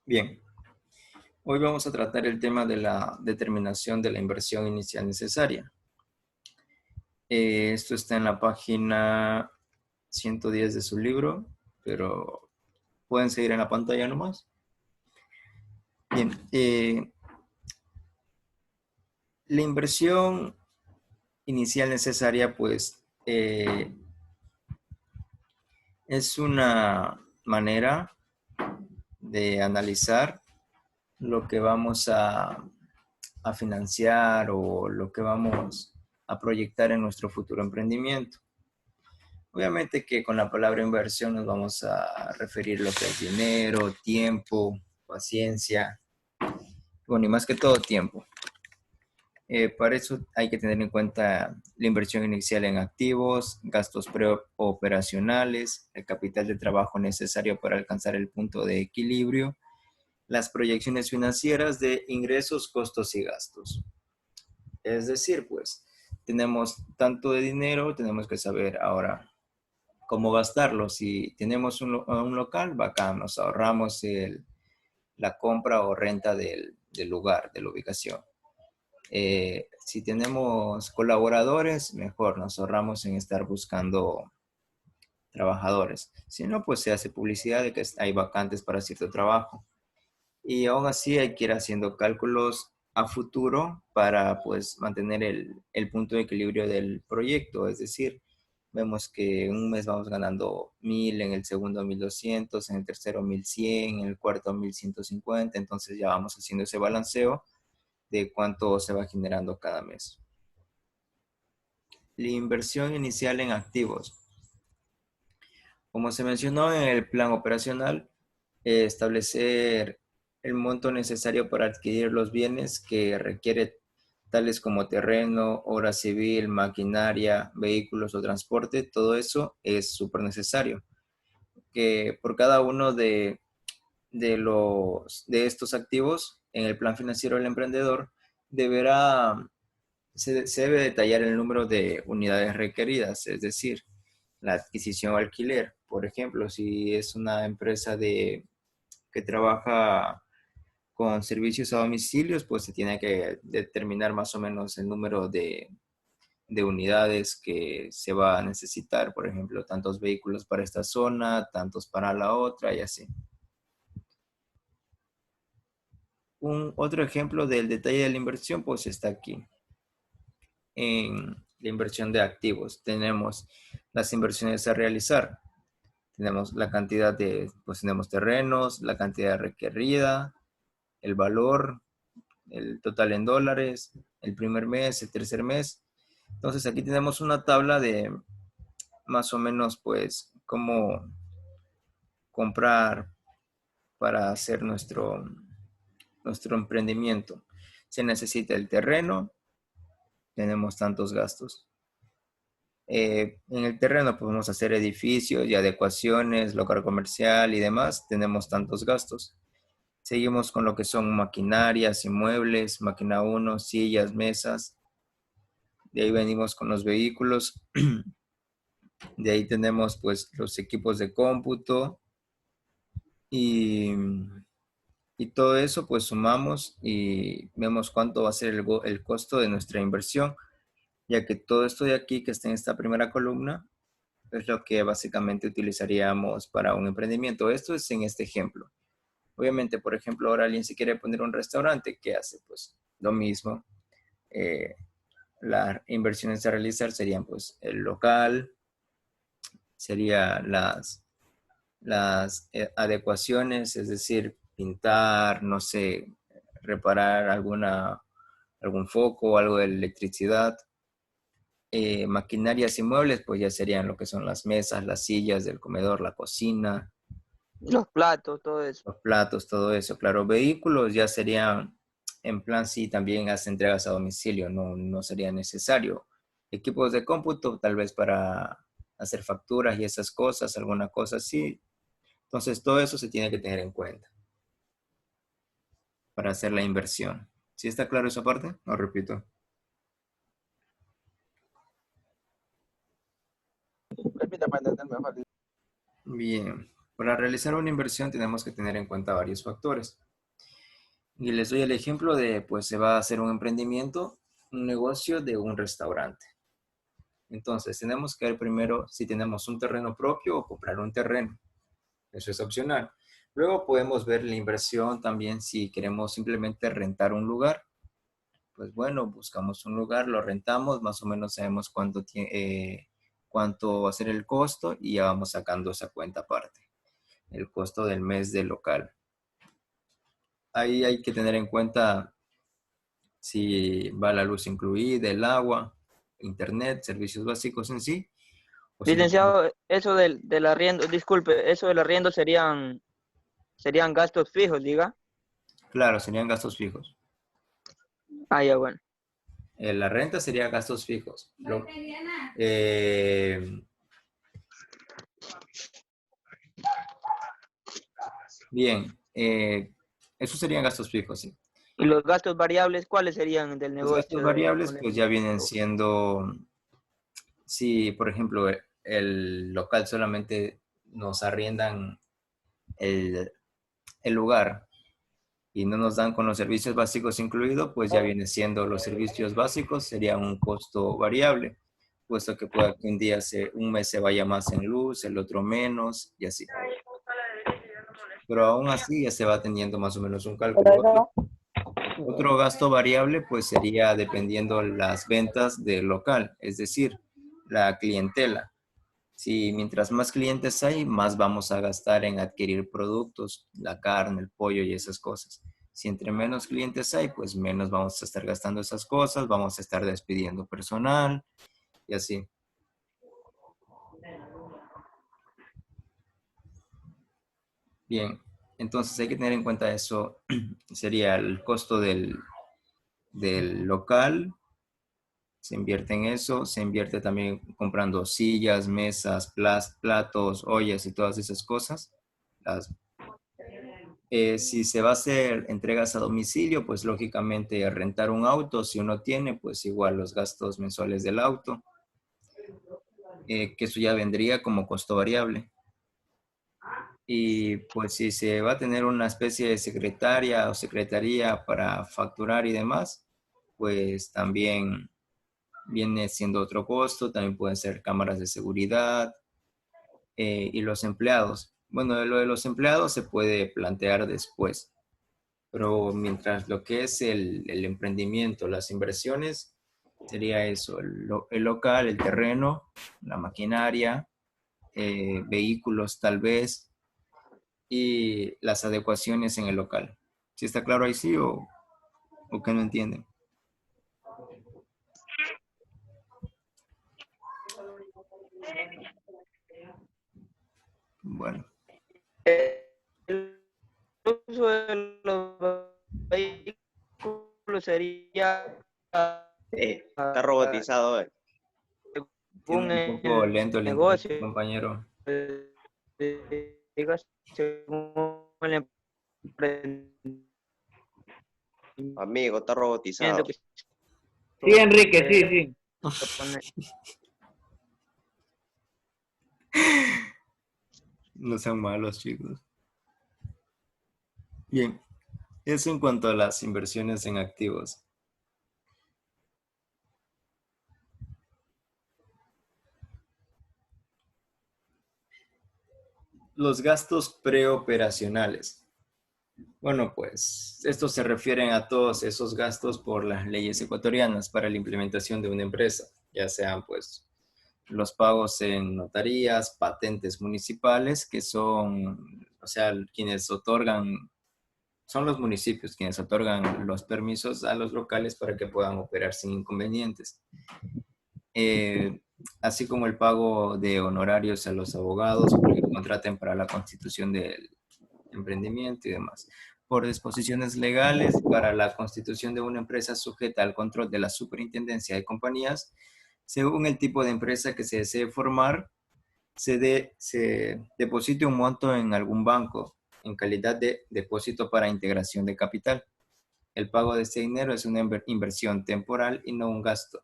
Bien, hoy vamos a tratar el tema de la determinación de la inversión inicial necesaria. Esto está en la página 110 de su libro, pero pueden seguir en la pantalla nomás. Bien, la inversión inicial necesaria, pues, es una manera de analizar lo que vamos a financiar o lo que vamos a proyectar en nuestro futuro emprendimiento. Obviamente que con la palabra inversión nos vamos a referir a lo que es dinero, tiempo, paciencia, bueno, y más que todo tiempo. Para eso hay que tener en cuenta la inversión inicial en activos, gastos preoperacionales, el capital de trabajo necesario para alcanzar el punto de equilibrio, las proyecciones financieras de ingresos, costos y gastos. Es decir, pues tenemos tanto de dinero, tenemos que saber ahora cómo gastarlo. Si tenemos un local, bacán, nos ahorramos la compra o renta del lugar, de la ubicación. Si tenemos colaboradores, mejor, nos ahorramos en estar buscando trabajadores. Si no, pues se hace publicidad de que hay vacantes para cierto trabajo. Y aún así hay que ir haciendo cálculos a futuro para pues mantener el punto de equilibrio del proyecto. Es decir, vemos que en un mes vamos ganando 1000, en el segundo 1200, en el tercero 1100, en el cuarto 1150. Entonces ya vamos haciendo ese balanceo de cuánto se va generando cada mes. La inversión inicial en activos. Como se mencionó en el plan operacional, establecer el monto necesario para adquirir los bienes que requiere, tales como terreno, obra civil, maquinaria, vehículos o transporte. Todo eso es súper necesario. Que por cada uno de estos activos, en el plan financiero del emprendedor, se debe detallar el número de unidades requeridas, es decir, la adquisición o alquiler. Por ejemplo, si es una empresa que trabaja con servicios a domicilios, pues se tiene que determinar más o menos el número de unidades que se va a necesitar. Por ejemplo, tantos vehículos para esta zona, tantos para la otra y así. Otro ejemplo del detalle de la inversión, pues está aquí. En la inversión de activos tenemos las inversiones a realizar. Tenemos la cantidad pues tenemos terrenos, la cantidad requerida, el valor, el total en dólares, el primer mes, el tercer mes. Entonces aquí tenemos una tabla de más o menos pues cómo comprar para hacer nuestro emprendimiento. Se necesita el terreno, tenemos tantos gastos. En el terreno podemos hacer edificios y adecuaciones, local comercial y demás, tenemos tantos gastos. Seguimos con lo que son maquinarias, inmuebles, máquina 1, sillas, mesas. De ahí venimos con los vehículos. De ahí tenemos pues los equipos de cómputo y, y todo eso pues sumamos y vemos cuánto va a ser el costo de nuestra inversión, ya que todo esto de aquí que está en esta primera columna es lo que básicamente utilizaríamos para un emprendimiento. Esto es en este ejemplo. Obviamente, por ejemplo, ahora alguien se quiere poner un restaurante, ¿qué hace? Pues lo mismo. Eh, las inversiones a realizar serían pues el local, serían las adecuaciones, es decir, pintar, no sé, reparar algún foco, algo de electricidad. Maquinarias y muebles, pues ya serían lo que son las mesas, las sillas del comedor, la cocina, Los platos, todo eso. los platos, todo eso. Claro, vehículos ya serían, en plan, sí, también hace entregas a domicilio, no sería necesario. Equipos de cómputo, tal vez para hacer facturas y esas cosas, alguna cosa así. Entonces, todo eso se tiene que tener en cuenta para hacer la inversión. ¿Sí está claro esa parte? No repito. Permítame entenderme, Jorge. Bien. Para realizar una inversión tenemos que tener en cuenta varios factores. Y les doy el ejemplo de, pues se va a hacer un emprendimiento, un negocio de un restaurante. Entonces, tenemos que ver primero si tenemos un terreno propio o comprar un terreno. Eso es opcional. Luego podemos ver la inversión también si queremos simplemente rentar un lugar. Pues bueno, buscamos un lugar, lo rentamos, más o menos sabemos cuánto va a ser el costo y ya vamos sacando esa cuenta aparte, el costo del mes del local. Ahí hay que tener en cuenta si va la luz incluida, el agua, internet, servicios básicos en sí, o si no. Licenciado, eso del arriendo, disculpe, eso del arriendo serían gastos fijos, diga. Claro, serían gastos fijos. Ah, ya, bueno. La renta sería gastos fijos. Eh, bien, esos serían gastos fijos, sí. ¿Y los gastos variables cuáles serían del Los gastos negocio? variables pues ya vienen siendo, si por ejemplo el local solamente nos arriendan el, el lugar y no nos dan con los servicios básicos incluidos, pues ya viene siendo los servicios básicos, sería un costo variable, puesto que pueda que un mes se vaya más en luz, el otro menos y así. Pero aún así ya se va teniendo más o menos un cálculo. Otro gasto variable pues sería dependiendo las ventas del local, es decir, la clientela. Si mientras más clientes hay, más vamos a gastar en adquirir productos, la carne, el pollo y esas cosas. Si entre menos clientes hay, pues menos vamos a estar gastando esas cosas, vamos a estar despidiendo personal y así. Bien, entonces hay que tener en cuenta eso. Sería el costo del local, se invierte en eso, se invierte también comprando sillas, mesas, platos, ollas y todas esas cosas. Si se va a hacer entregas a domicilio, pues lógicamente rentar un auto, si uno tiene, pues igual los gastos mensuales del auto, que eso ya vendría como costo variable. Y pues si se va a tener una especie de secretaria o secretaría para facturar y demás, pues también viene siendo otro costo, también pueden ser cámaras de seguridad y los empleados. Bueno, lo de los empleados se puede plantear después, pero mientras lo que es el emprendimiento, las inversiones, sería eso, el local, el terreno, la maquinaria, vehículos tal vez, y las adecuaciones en el local. ¿Sí está claro ahí sí o que no entienden? Bueno, El uso de los vehículos sería Está robotizado, tiene según un poco el lento el internet, negocio, compañero. diga, según el emprendimiento amigo, está robotizado. que Sí, Enrique, sí, se sí. pone. No sean malos, chicos. Bien, eso en cuanto a las inversiones en activos. Los gastos preoperacionales. Bueno, pues estos se refieren a todos esos gastos por las leyes ecuatorianas para la implementación de una empresa, ya sean pues los pagos en notarías, patentes municipales, que son, o sea, quienes otorgan, son los municipios quienes otorgan los permisos a los locales para que puedan operar sin inconvenientes. Así como el pago de honorarios a los abogados para que contraten para la constitución del emprendimiento y demás. Por disposiciones legales para la constitución de una empresa sujeta al control de la Superintendencia de Compañías, según el tipo de empresa que se desee formar, se deposite un monto en algún banco en calidad de depósito para integración de capital. El pago de este dinero es una inversión temporal y no un gasto,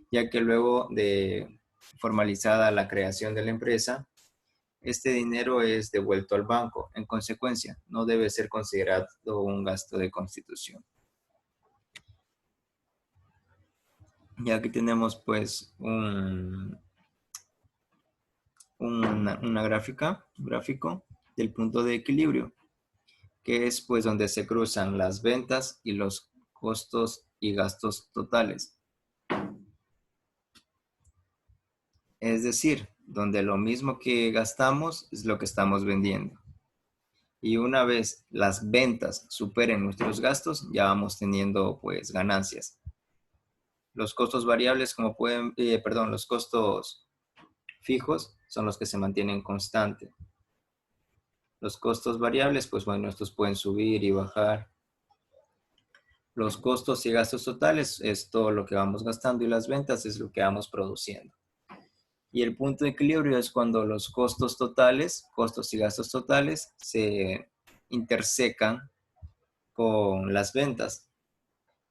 ya que luego de formalizada la creación de la empresa, este dinero es devuelto al banco. En consecuencia, no debe ser considerado un gasto de constitución. Y aquí tenemos pues una gráfico del punto de equilibrio, que es pues donde se cruzan las ventas y los costos y gastos totales. Es decir, donde lo mismo que gastamos es lo que estamos vendiendo. Y una vez las ventas superen nuestros gastos, ya vamos teniendo pues ganancias. Los costos variables, los costos fijos son los que se mantienen constantes. Los costos variables, pues bueno, estos pueden subir y bajar. Los costos y gastos totales es todo lo que vamos gastando y las ventas es lo que vamos produciendo. Y el punto de equilibrio es cuando los costos y gastos totales se intersecan con las ventas.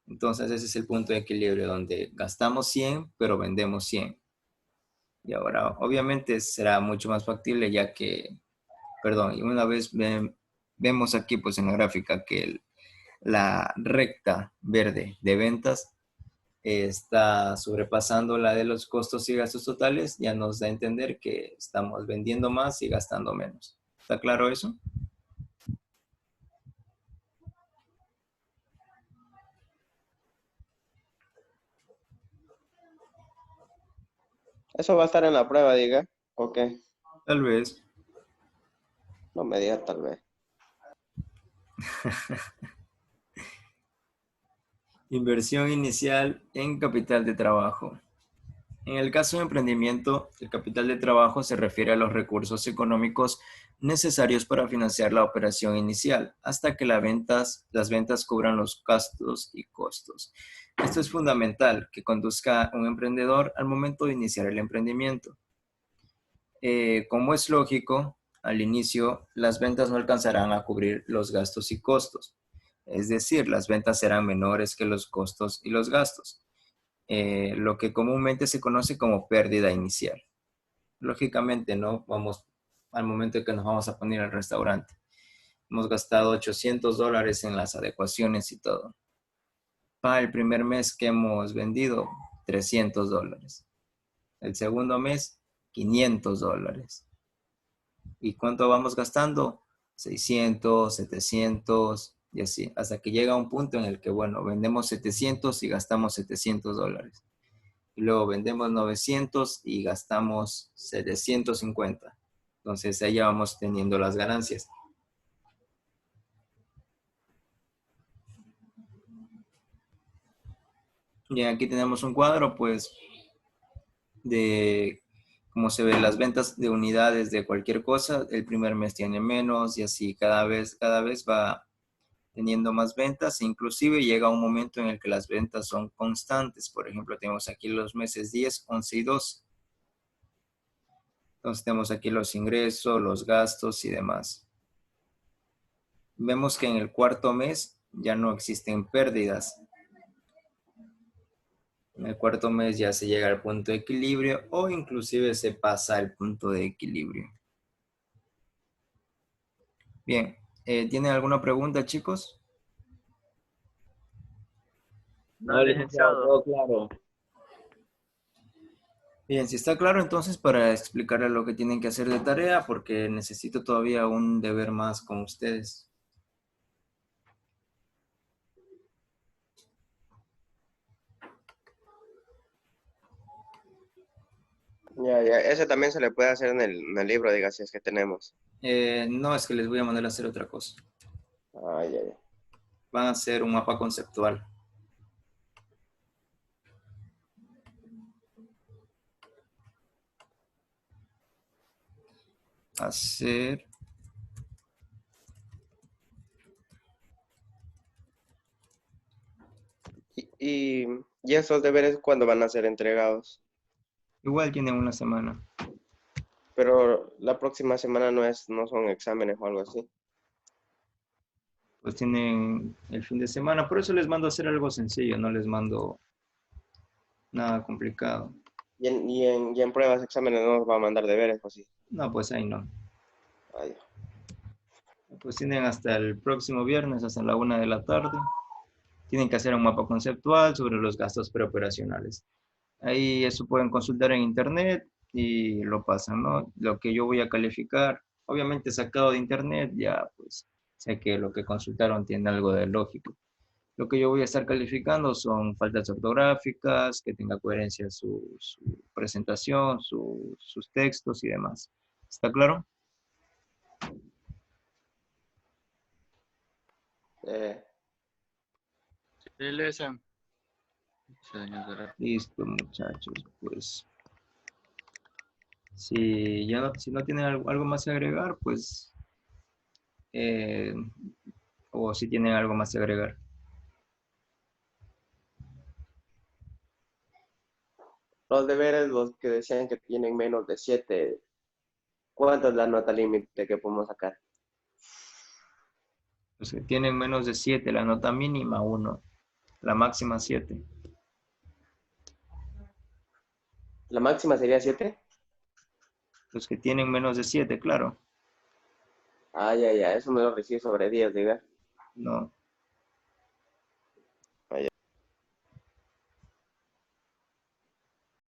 Entonces ese es el punto de equilibrio donde gastamos 100, pero vendemos 100. Y ahora obviamente será mucho más factible ya que, y una vez vemos aquí pues en la gráfica que la recta verde de ventas está sobrepasando la de los costos y gastos totales, ya nos da a entender que estamos vendiendo más y gastando menos. ¿Está claro eso? Eso va a estar en la prueba, diga. Ok. Tal vez. No me diga tal vez. Inversión inicial en capital de trabajo. En el caso de emprendimiento, el capital de trabajo se refiere a los recursos económicos necesarios para financiar la operación inicial, hasta que las ventas cubran los gastos y costos. Esto es fundamental que conduzca a un emprendedor al momento de iniciar el emprendimiento. Como es lógico, al inicio las ventas no alcanzarán a cubrir los gastos y costos. Es decir, las ventas serán menores que los costos y los gastos. Lo que comúnmente se conoce como pérdida inicial. Lógicamente, ¿no? Vamos al momento en que nos vamos a poner al restaurante. Hemos gastado $800 en las adecuaciones y todo. Para el primer mes que hemos vendido, $300. El segundo mes, $500. ¿Y cuánto vamos gastando? 600, 700 y así, hasta que llega un punto en el que, bueno, vendemos 700 y gastamos $700. Y luego vendemos 900 y gastamos 750. Entonces, ahí ya vamos teniendo las ganancias. Y aquí tenemos un cuadro, pues, de cómo se ven las ventas de unidades de cualquier cosa. El primer mes tiene menos y así cada vez va teniendo más ventas, inclusive llega un momento en el que las ventas son constantes. Por ejemplo, tenemos aquí los meses 10, 11 y 12. Entonces tenemos aquí los ingresos, los gastos y demás. Vemos que en el cuarto mes ya no existen pérdidas. En el cuarto mes ya se llega al punto de equilibrio o inclusive se pasa al punto de equilibrio. Bien, ¿tienen alguna pregunta, chicos? No, licenciado, todo claro. Bien, si está claro, entonces para explicarles lo que tienen que hacer de tarea, porque necesito todavía un deber más con ustedes. Ya. Ese también se le puede hacer en el libro, diga, si es que tenemos. No, es que les voy a mandar a hacer otra cosa. Ya. Van a hacer un mapa conceptual. Hacer... ¿Y esos deberes cuándo van a ser entregados? Igual tienen una semana. Pero la próxima semana no son exámenes o algo así. Pues tienen el fin de semana, por eso les mando a hacer algo sencillo, no les mando nada complicado. Y en pruebas, exámenes no nos va a mandar deberes o sí. No, pues ahí no. Ay, Pues tienen hasta el próximo viernes, hasta la 1 de la tarde. Tienen que hacer un mapa conceptual sobre los gastos preoperacionales. Ahí eso pueden consultar en internet y lo pasan, ¿no? Lo que yo voy a calificar, obviamente sacado de internet, ya pues sé que lo que consultaron tiene algo de lógico. Lo que yo voy a estar calificando son faltas ortográficas, que tenga coherencia su presentación, sus textos y demás. ¿Está claro? Sí, listen. Señor. Listo, muchachos. Pues si no tienen algo más que agregar, pues, eh, o si tienen algo más que agregar. los deberes, los que decían que tienen menos de 7, ¿cuánto es la nota límite que podemos sacar? Los que tienen menos de 7, la nota mínima 1, la máxima 7. ¿La máxima sería 7? Los que tienen menos de 7, claro. Ah, ya, eso me lo recibo sobre 10, diga. No,